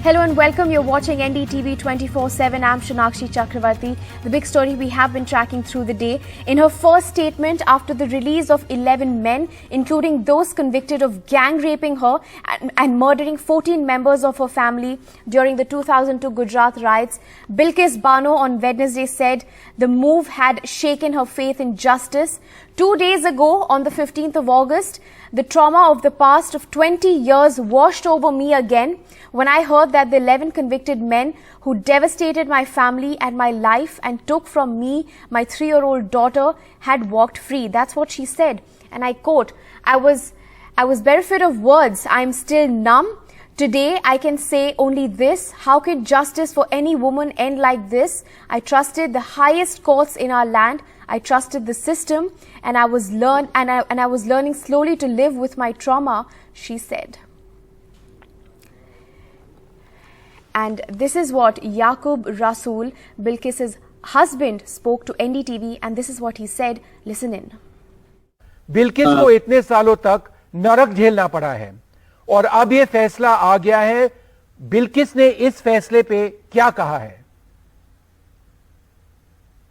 Hello and welcome. You're watching NDTV 24/7. I'm Shanakshi Chakravarti. The big story we have been tracking through the day. In her first statement after the release of 11 men, including those convicted of gang raping her and murdering 14 members of her family during the 2002 Gujarat riots, Bilkis Bano on Wednesday said the move had shaken her faith in justice. 2 days ago, on the 15th of August, the trauma of the past of 20 years washed over me again when I heard that the 11 convicted men who devastated my family and my life and took from me my 3-year-old daughter had walked free. That's what she said. And I quote, I was bereft of words. I'm still numb. Today, I can say only this. How can justice for any woman end like this? I trusted the highest courts in our land. I trusted the system, and I was learning slowly to live with my trauma, she said. And this is what Yaqub Rasool, Bilkis's husband, spoke to NDTV, and this is what he said. Listen in. Bilkis को इतने सालों तक नरक झेलना पड़ा है और अब ये फैसला आ गया है। बिल्किस ने इस फैसले पे क्या कहा है?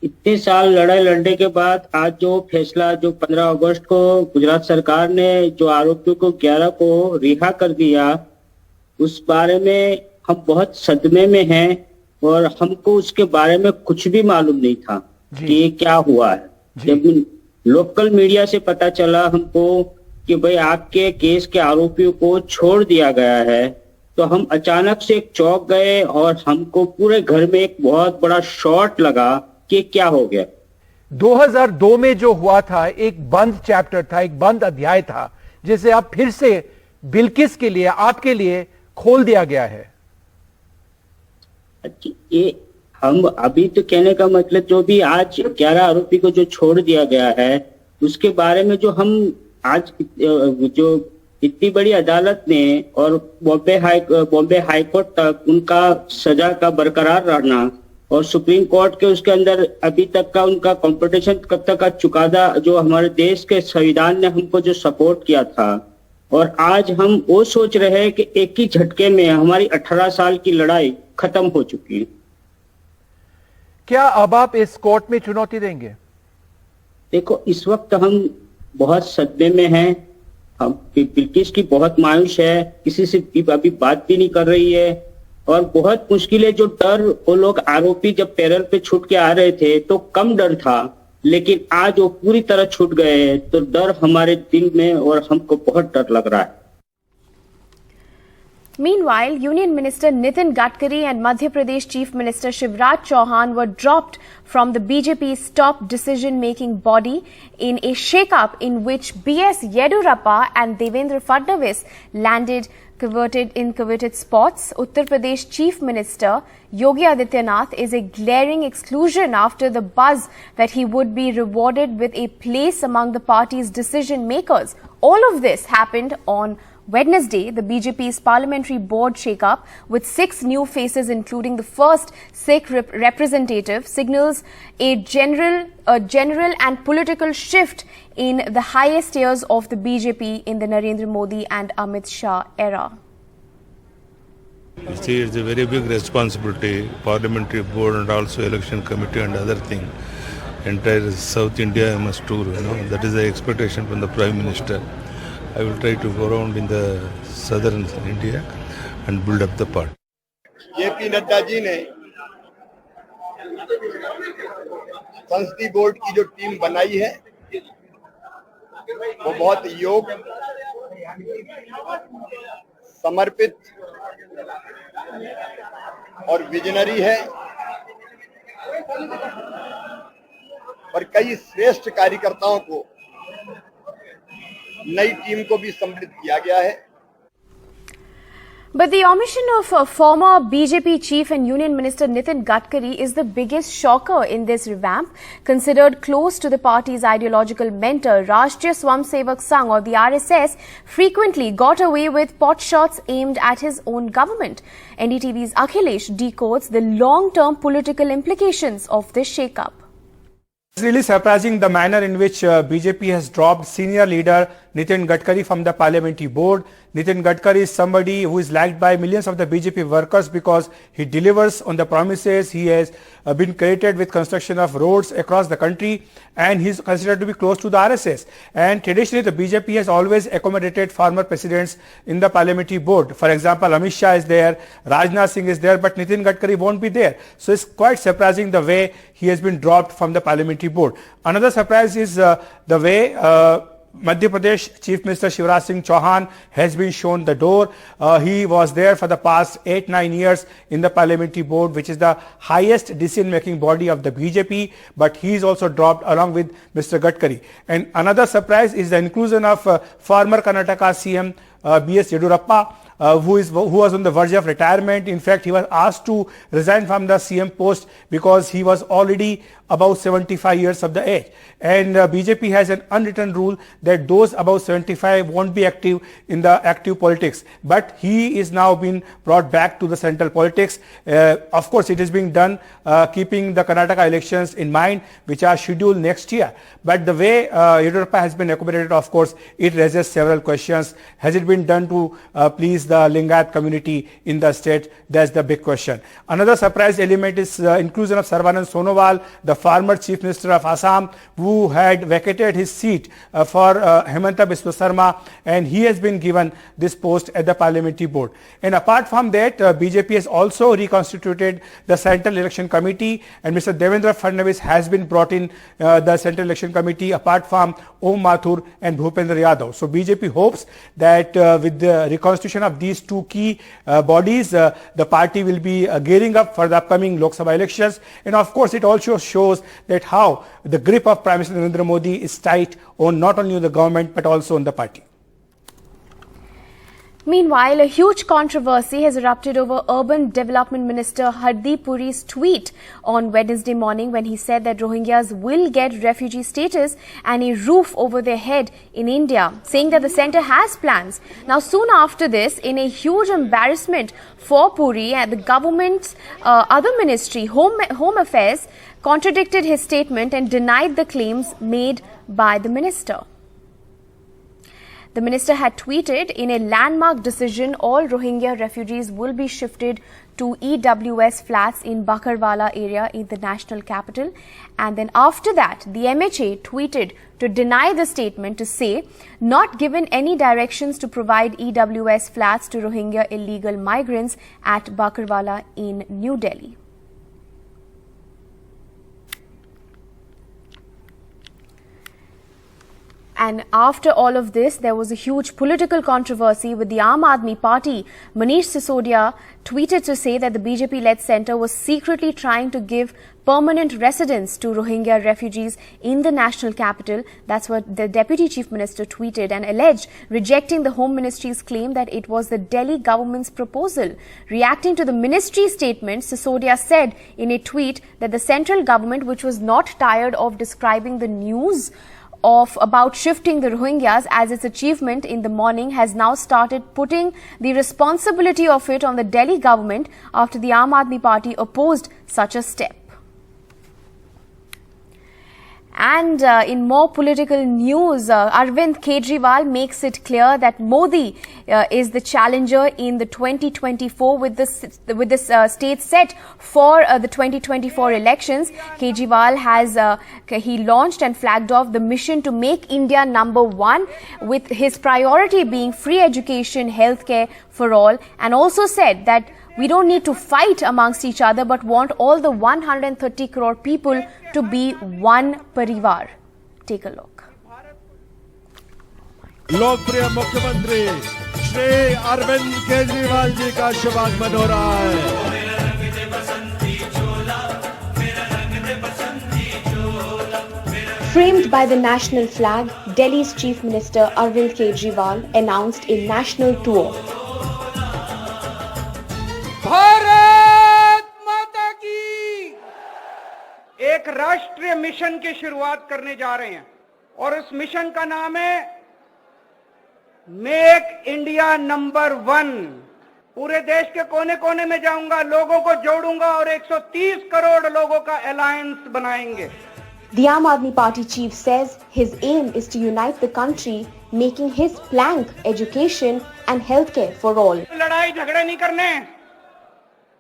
इतने साल लड़ाई लड़ने के बाद आज जो फैसला जो 15 अगस्त को गुजरात सरकार ने जो आरोपियों को 11 को रिहा कर दिया, उस बारे में हम बहुत सदमे में हैं और हमको उसके बारे में कुछ भी मालूम नहीं था कि ये क्या हुआ है। जब लोकल मीडिया से पता चला हमको कि भाई आपके केस के आरोपियों को छोड़ दिया गया है, तो हम अचानक से चौंक गए और हमको पूरे घर में एक बहुत बड़ा शॉक लगा कि क्या हो गया। 2002 में जो हुआ था एक बंद चैप्टर था, एक बंद अध्याय था, जिसे अब फिर से बिल्किस के लिए, आपके लिए खोल दिया गया है। ये हम अभी तो कहने का मतलब जो भी आज 11 आरोपी को जो छोड़ दिया गया है, उसके बारे में जो हम आज जो इतनी बड़ी अदालत ने और बॉम्बे हाई कोर्ट तक उनका सजा का बरकरार रहना और सुप्रीम कोर्ट के उसके अंदर अभी तक का उनका कॉम्पिटिशन कब तक का चुकादा जो हमारे देश के संविधान ने हमको जो सपोर्ट किया था, और आज हम वो सोच रहे हैं कि एक ही झटके में हमारी 18 साल की लड़ाई खत्म हो चुकी है। क्या अब आप इस कोर्ट में चुनौती देंगे? देखो, इस वक्त हम बहुत सदमे में हैं। हम बिल्किस की बहुत मायूस है, किसी से अभी बात भी नहीं कर रही है और बहुत मुश्किल है। जो डर वो लोग आरोपी जब पैरोल पे छूट के आ रहे थे तो कम डर था, लेकिन आज वो पूरी तरह छूट गए हैं, तो डर हमारे दिल में और हमको बहुत डर लग रहा है। Meanwhile, Union Minister Nitin Gadkari and Madhya Pradesh Chief Minister Shivraj Chauhan were dropped from the BJP's top decision-making body in a shake-up in which B.S. Yediyurappa and Devendra Fadnavis landed in coveted spots. Uttar Pradesh Chief Minister Yogi Adityanath is a glaring exclusion after the buzz that he would be rewarded with a place among the party's decision makers. All of this happened on Wednesday. The BJP's parliamentary board shake-up with 6 new faces, including the first Sikh representative, signals a general and political shift in the highest tiers of the BJP in the Narendra Modi and Amit Shah era. You see, it's a very big responsibility, parliamentary board and also election committee and other thing. Entire South India must tour, that is the expectation from the Prime Minister. I will try to go around in the southern India and build up the party. JP Nadda ji ने संसदीय board की जो team बनाई है वो बहुत योग्य, समर्पित और विजनरी है और कई श्रेष्ठ कार्यकर्ताओं को नई टीम को भी सम्मिलित किया गया है। But the omission of former BJP chief and Union Minister Nitin Gadkari is the biggest shocker in this revamp. Considered close to the party's ideological mentor, Rashtriya Swamsevak Sangh or the RSS frequently got away with potshots aimed at his own government. NDTV's Akhilesh decodes the long-term political implications of this shake-up. It's really surprising the manner in which BJP has dropped senior leader Nitin Gadkari from the parliamentary board. Nitin Gadkari is somebody who is liked by millions of the BJP workers because he delivers on the promises. He has been credited with construction of roads across the country, and he is considered to be close to the RSS. And traditionally, the BJP has always accommodated former presidents in the parliamentary board. For example, Amit Shah is there, Rajnath Singh is there, but Nitin Gadkari won't be there. So it's quite surprising the way he has been dropped from the parliamentary board. Another surprise is the way Madhya Pradesh Chief Minister Shivraj Singh Chauhan has been shown the door. He was there for the past 8-9 years in the parliamentary board, which is the highest decision-making body of the BJP, but he is also dropped along with Mr. Gadkari. And another surprise is the inclusion of former Karnataka CM B.S. Yedurappa, who was on the verge of retirement. In fact, he was asked to resign from the CM post because he was already above 75 years of the age. And BJP has an unwritten rule that those above 75 won't be active in the active politics. But he is now being brought back to the central politics. Of course, it is being done keeping the Karnataka elections in mind, which are scheduled next year. But the way Yedurappa has been accommodated, of course, it raises several questions. Has it been done to please the Lingayat community in the state? That's the big question. Another surprise element is inclusion of Sarvanand Sonowal, the former Chief Minister of Assam, who had vacated his seat for Hemanta Biswa Sarma, and he has been given this post at the parliamentary board. And apart from that, BJP has also reconstituted the Central Election Committee, and Mr. Devendra Fadnavis has been brought in the Central Election Committee apart from Om Mathur and Bhupendra Yadav. So BJP hopes that with the reconstitution of these two key bodies, the party will be gearing up for the upcoming Lok Sabha elections. And of course, it also shows that how the grip of Prime Minister Narendra Modi is tight on not only the government but also on the party. Meanwhile, a huge controversy has erupted over Urban Development Minister Hardeep Puri's tweet on Wednesday morning when he said that Rohingyas will get refugee status and a roof over their head in India, saying that the centre has plans. Now, soon after this, in a huge embarrassment for Puri, the government's other ministry, Home Affairs, contradicted his statement and denied the claims made by the minister. The minister had tweeted, in a landmark decision, all Rohingya refugees will be shifted to EWS flats in Bakarwala area in the national capital. And then after that, the MHA tweeted to deny the statement, to say, not given any directions to provide EWS flats to Rohingya illegal migrants at Bakarwala in New Delhi. And after all of this, there was a huge political controversy with the AIADMK Party. Manish Sidodia tweeted to say that the BJP-led centre was secretly trying to give permanent residence to Rohingya refugees in the national capital. That's what the Deputy Chief Minister tweeted and alleged, rejecting the Home Ministry's claim that it was the Delhi government's proposal. Reacting to the ministry's statement, Sisodia said in a tweet that the central government, which was not tired of describing the news about shifting the Rohingyas as its achievement in the morning, has now started putting the responsibility of it on the Delhi government after the AIADMK Party opposed such a step. And in more political news, Arvind Kejriwal makes it clear that Modi is the challenger in the 2024 with this state set for the 2024 elections. Kejriwal has he launched and flagged off the mission to make India #1, with his priority being free education, healthcare for all, and also said that we don't need to fight amongst each other, but want all the 130 crore people to be one parivar. Take a look. लोकप्रिय मुख्यमंत्री श्री अरविंद केजरीवाल जी का शुभागमन हो रहा है. Framed by the national flag, Delhi's Chief Minister Arvind Kejriwal announced a national tour. Bharat माता की एक राष्ट्रीय मिशन की शुरुआत करने जा रहे हैं और उस मिशन का नाम है मेक इंडिया #1. पूरे देश के कोने कोने में जाऊंगा, लोगों को जोड़ूंगा और 130 करोड़ लोगों का अलायंस बनाएंगे. The Aam Aadmi Party chief says his aim is to unite the country, making his plank education and healthcare for all. लड़ाई झगड़े नहीं करने,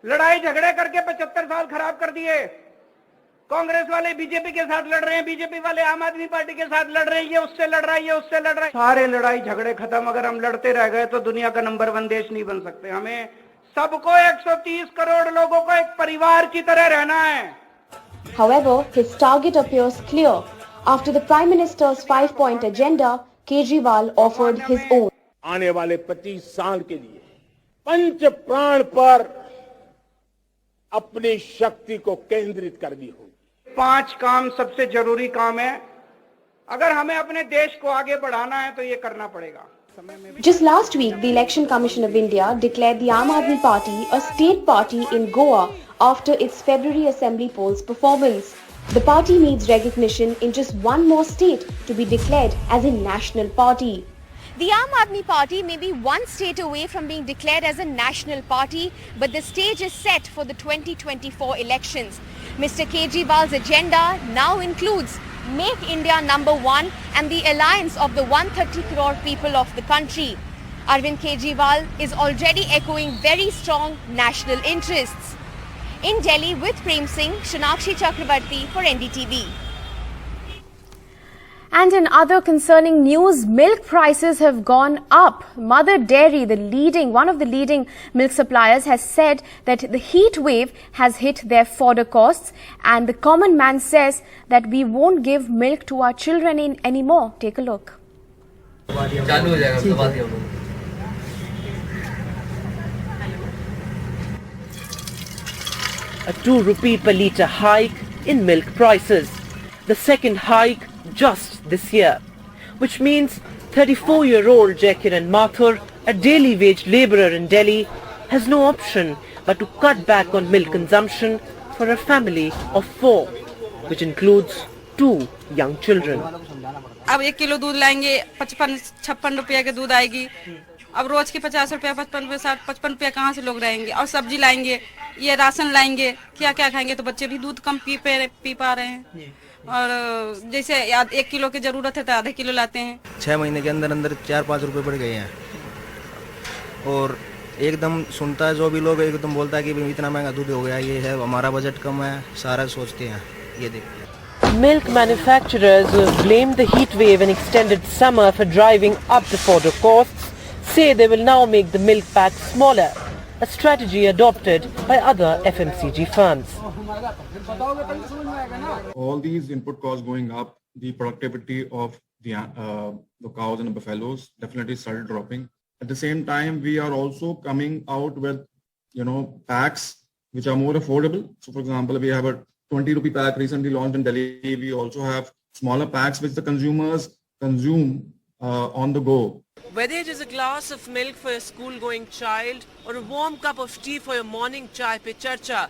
लड़ाई झगड़े करके 75 साल खराब कर दिए। कांग्रेस वाले बीजेपी के साथ लड़ रहे हैं, बीजेपी वाले आम आदमी पार्टी के साथ लड़ रहे हैं, ये उससे लड़ रहा है, ये उससे लड़ रहा है। सारे लड़ाई झगड़े खत्म। अगर हम लड़ते रह गए तो दुनिया का नंबर 1 देश नहीं बन सकते। हमें सबको 130 करोड़ लोगों को एक परिवार की तरह रहना है। However, his target appears clear. After the Prime Minister's 5-point agenda, Kejriwal offered his own. आने वाले 25 साल के लिए पंच प्राण पर अपनी शक्ति को केंद्रित करनी होगी। 5 काम सबसे जरूरी काम है। अगर हमें अपने देश को आगे बढ़ाना है तो ये करना पड़ेगा। Just last week, the Election Commission of India declared the Aam Aadmi Party a state party in Goa after its February Assembly polls performance. The party needs recognition in just one more state to be declared as a national party. The Aam Aadmi Party may be one state away from being declared as a national party, but the stage is set for the 2024 elections. Mr. Kejriwal's agenda now includes Make India number 1 and the alliance of the 130 crore people of the country. Arvind Kejriwal is already echoing very strong national interests. In Delhi with Prem Singh, Shonakshi Chakravarti for NDTV. And in other concerning news, milk prices have gone up. Mother Dairy, one of the leading milk suppliers, has said that the heat wave has hit their fodder costs, and the common man says that we won't give milk to our children anymore. Take a look. A 2 rupee per litre hike in milk prices. The second hike just this year, which means 34-year-old Jacqueline Mathur, a daily wage labourer in Delhi, has no option but to cut back on milk consumption for a family of 4, which includes 2 young children. अब 1 kilo दूध लाएंगे 55-56 रुपया के दूध आएगी। अब रोज के 50 रुपया 55 रुपया 55 रुपया कहाँ से लोग रहेंगे? और सब्जी लाएंगे, ये राशन लाएंगे, क्या क्या खाएंगे? तो बच्चे भी दूध कम पी पा रहे हैं। और जैसे 1 किलो की जरूरत है तो आधा किलो लाते हैं। 6 महीने के अंदर 4-5 रुपए बढ़ गए हैं और एकदम सुनता है जो भी लोग एकदम बोलता है कि इतना महंगा दूध हो गया, ये है हमारा बजट कम है, सारा सोचते हैं। ये देखिए। Milk manufacturers who have blamed the heat wave and extended summer for driving up the fodder costs say they will now make the milk pack smaller, a strategy adopted by other FMCG firms. All these input costs going up, the productivity of the cows and the buffaloes definitely started dropping. At the same time, we are also coming out with, packs which are more affordable. So, for example, we have a 20 rupee pack recently launched in Delhi. We also have smaller packs which the consumers consume on the go. Whether it is a glass of milk for a school-going child or a warm cup of tea for your morning chai pe charcha,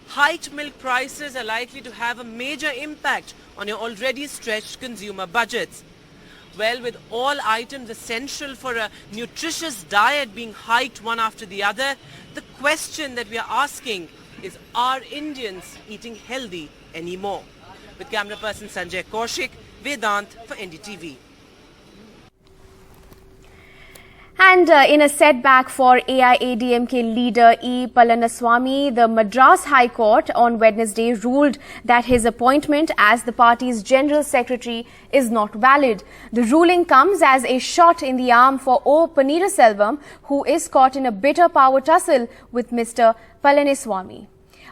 hiked milk prices are likely to have a major impact on your already stretched consumer budgets. Well, with all items essential for a nutritious diet being hiked one after the other, the question that we are asking is, are Indians eating healthy anymore? With camera person Sanjay Kaushik, Vedant for NDTV. And in a setback for AIADMK leader E. Palaniswamy, the Madras High Court on Wednesday ruled that his appointment as the party's General Secretary is not valid. The ruling comes as a shot in the arm for O. Paneerselvam, who is caught in a bitter power tussle with Mr. Palaniswamy.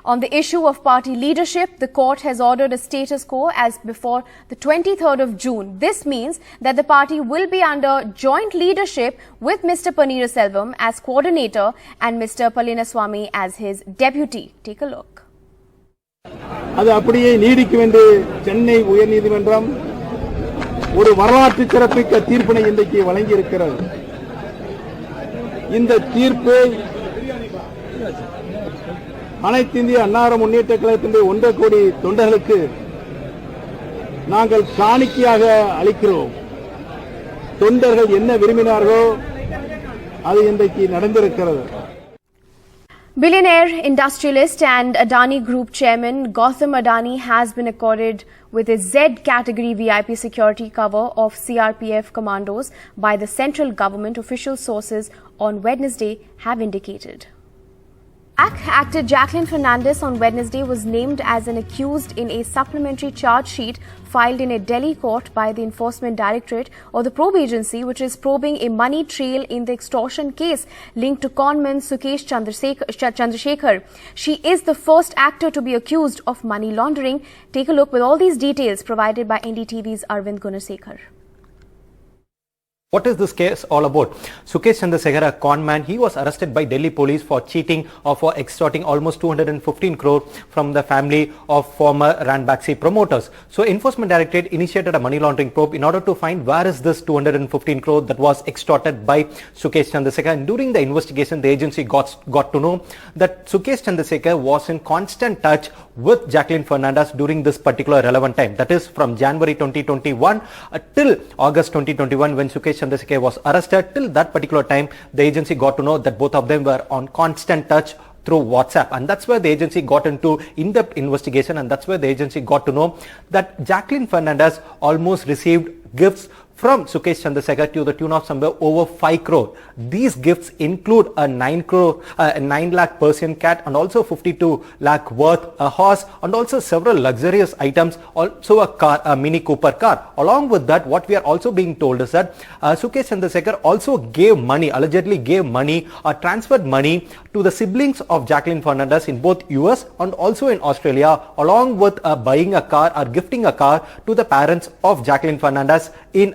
On the issue of party leadership, the court has ordered a status quo as before the 23rd of June. This means that the party will be under joint leadership with Mr. Paneerselvam as coordinator and Mr. Palaniswamy as his deputy. Take a look. அது அப்படியே நீடிக்கும் என்று சென்னை உயர்நீதிமன்றம் ஒரு வரலாற்று சிறப்புமிக்க தீர்ப்பினை இன்றைக்கு வழங்கி இருக்கிறது. இந்த தீர்ப்பை அனைத்து இந்திய அண்ணா முன்னேற்ற கழகத்தினுடைய 1 கோடி தொண்டர்களுக்கு நாங்கள் காணிக்கையாக அளிக்கிறோம். தொண்டர்கள் என்ன விரும்பினார்களோ அது இன்றைக்கு நடந்திருக்கிறது. Billionaire industrialist and Adani Group chairman Gautam Adani has been accorded with a Z category VIP security cover of CRPF commandos by the central government, official sources on Wednesday have indicated. Actor Jacqueline Fernandez on Wednesday was named as an accused in a supplementary charge sheet filed in a Delhi court by the Enforcement Directorate or the probe agency, which is probing a money trail in the extortion case linked to conman Sukesh Chandrasekhar. She is the first actor to be accused of money laundering. Take a look with all these details provided by NDTV's Arvind Gunasekhar. What is this case all about? Sukesh Chandrasekhar, a con man, he was arrested by Delhi police for cheating or for extorting almost 215 crore from the family of former Ranbaxy promoters. So Enforcement Directorate initiated a money laundering probe in order to find where is this 215 crore that was extorted by Sukesh Chandrasekhar. And during the investigation, the agency got to know that Sukesh Chandrasekhar was in constant touch with Jacqueline Fernandez during this particular relevant time. That is from January 2021 till August 2021 when Sukesh Chandrasekhar was arrested. Till that particular time, the agency got to know that both of them were on constant touch through WhatsApp, and that's where the agency got into in-depth investigation, and that's where the agency got to know that Jacqueline Fernandez almost received gifts from Sukesh Chandrasekhar to the tune of somewhere over 5 crore. These gifts include a 9 lakh Persian cat and also 52 lakh worth a horse and also several luxurious items, also a car, a Mini Cooper car. Along with that, what we are also being told is that Sukesh Chandrasekhar also gave money, allegedly gave money or transferred money to the siblings of Jacqueline Fernandez in both US and also in Australia, along with buying a car or gifting a car to the parents of Jacqueline Fernandez in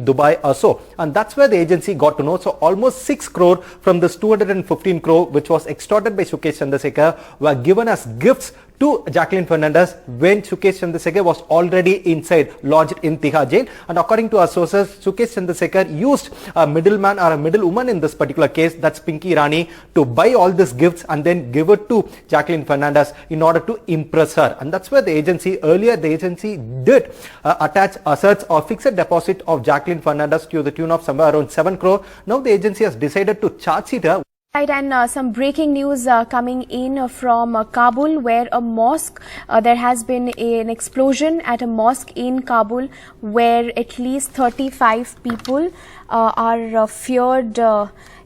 Dubai also. And that's where the agency got to know. So almost 6 crore from this 215 crore which was extorted by Sukesh Chandrasekhar were given as gifts to Jacqueline Fernandez when Sukesh Chandrasekhar was already inside, lodged in Tihar jail. And according to our sources, Sukesh Chandrasekhar used a middleman or a middlewoman in this particular case, that's Pinky Rani, to buy all these gifts and then give it to Jacqueline Fernandez in order to impress her. And that's where the agency, earlier the agency did attach assets or fixed deposit of Jacqueline Fernandez to the tune of somewhere around 7 crore. Now the agency has decided to charge sheet her. Right, and some breaking news coming in from Kabul, where a mosque, there has been an explosion at a mosque in Kabul where at least 35 people are feared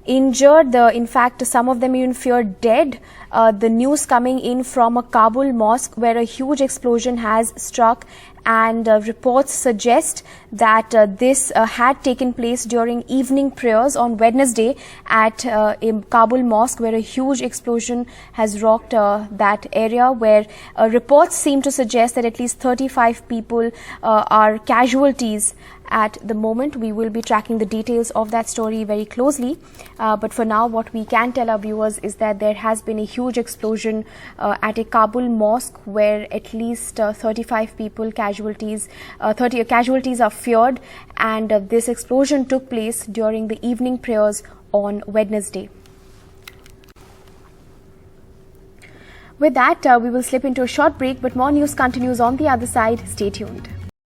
injured. In fact, some of them even feared dead. The news coming in from a Kabul mosque where a huge explosion has struck, and reports suggest that this had taken place during evening prayers on Wednesday at a Kabul mosque where a huge explosion has rocked that area, where reports seem to suggest that at least 35 people are casualties at the moment. We will be tracking the details of that story very closely. But for now, what we can tell our viewers is that there has been a huge explosion at a Kabul mosque where at least 35 people casualties are feared, and this explosion took place during the evening prayers on Wednesday. With that, we will slip into a short break, but more news continues on the other side. Stay tuned.